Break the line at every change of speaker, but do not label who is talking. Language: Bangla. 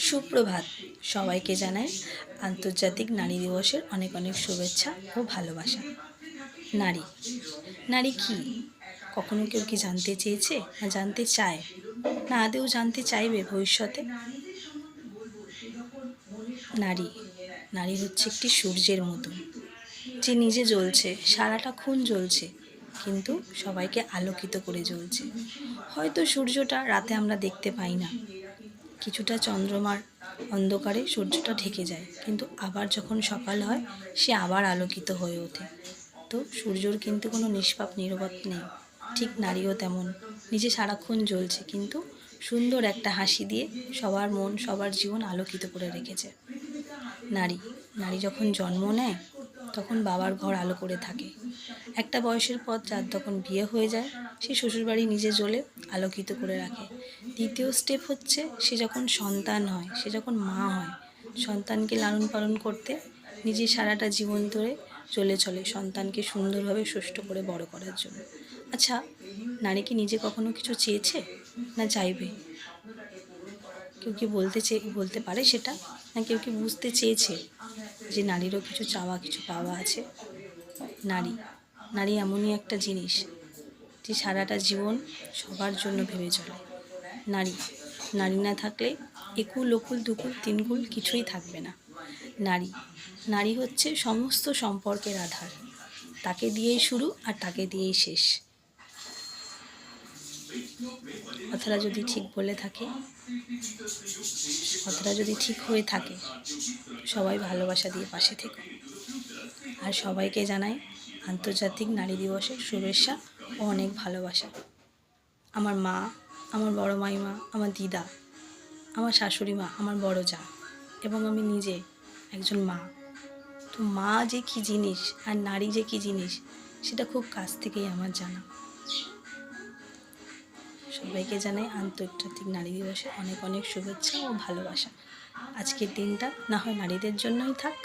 সুপ্রভাত। সবাইকে জানাই আন্তর্জাতিক নারী দিবসের অনেক অনেক শুভেচ্ছা ও ভালোবাসা। নারী নারী কী? কখনো কেউ কি জানতে চেয়েছে, না জানতে চায়, না আদেও জানতে চাইবে ভবিষ্যতে? নারী নারী হচ্ছে একটি সূর্যের মতন, যে নিজে জ্বলছে, সারাটাক্ষণ জ্বলছে, কিন্তু সবাইকে আলোকিত করে জ্বলছে। হয়তো সূর্যটা রাতে আমরা দেখতে পাই না, কিছুটা চন্দ্রমার অন্ধকারে সূর্যটা ঢেকে যায়, কিন্তু আবার যখন সকাল হয় সে আবার আলোকিত হয়ে ওঠে। তো সূর্যর কিন্তু কোনো নিষ্পাপ নিরবত নেই। ঠিক নারীও তেমন, নিজে সারাক্ষণ জ্বলছে, কিন্তু সুন্দর একটা হাসি দিয়ে সবার মন, সবার জীবন আলোকিত করে রেখেছে। নারী নারী যখন জন্ম নেয় তখন বাবার ঘর আলো করে থাকে। একটা বয়সের পর যার তখন বিয়ে হয়ে যায়, সে শ্বশুরবাড়ি নিজে জ্বলে আলোকিত করে রাখে। দ্বিতীয় স্টেপ হচ্ছে সে যখন সন্তান হয়, সে যখন মা হয়, সন্তানকে লালন পালন করতে নিজে সারাটা জীবন ধরে চলে চলে সন্তানকে সুন্দরভাবে সুষ্ঠু করে বড় করার জন্য। আচ্ছা, নারী কি নিজে কখনো কিছু চেয়েছে, না চাইবে? কেউ কি বলতে পারে সেটা? না কেউ কি বুঝতে চেয়েছে যে নারীরও কিছু চাওয়া, কিছু পাওয়া আছে? নারী নারী এমনই একটা জিনিস যে সারাটা জীবন সবার জন্য ভেবে চলে। নারী নারী না থাকলে একুল ওকুল দুকুল তিনকুল কিছুই থাকবে না। নারী নারী হচ্ছে সমস্ত সম্পর্কের আধার। তাকে দিয়েই শুরু আর তাকে দিয়েই শেষ। কথাটা যদি ঠিক বলে থাকে, কথাটা যদি ঠিক হয়ে থাকে, সবাই ভালোবাসা দিয়ে পাশে থেকো। আর সবাইকে জানাই আন্তর্জাতিক নারী দিবসের শুভেচ্ছা ও অনেক ভালোবাসা। আমার মা, আমার বড় মাইমা, আমার দিদা, আমার শাশুড়ি মা, আমার বড় জা, এবং আমি নিজে একজন মা। তো মা যে কী জিনিস আর নারী যে কী জিনিস, সেটা খুব কাছ থেকেই আমার জানা। সবাইকে জানাই আন্তর্জাতিক নারী দিবসে অনেক অনেক শুভেচ্ছা ও ভালোবাসা। আজকের দিনটা না হয় নারীদের জন্যই থাক,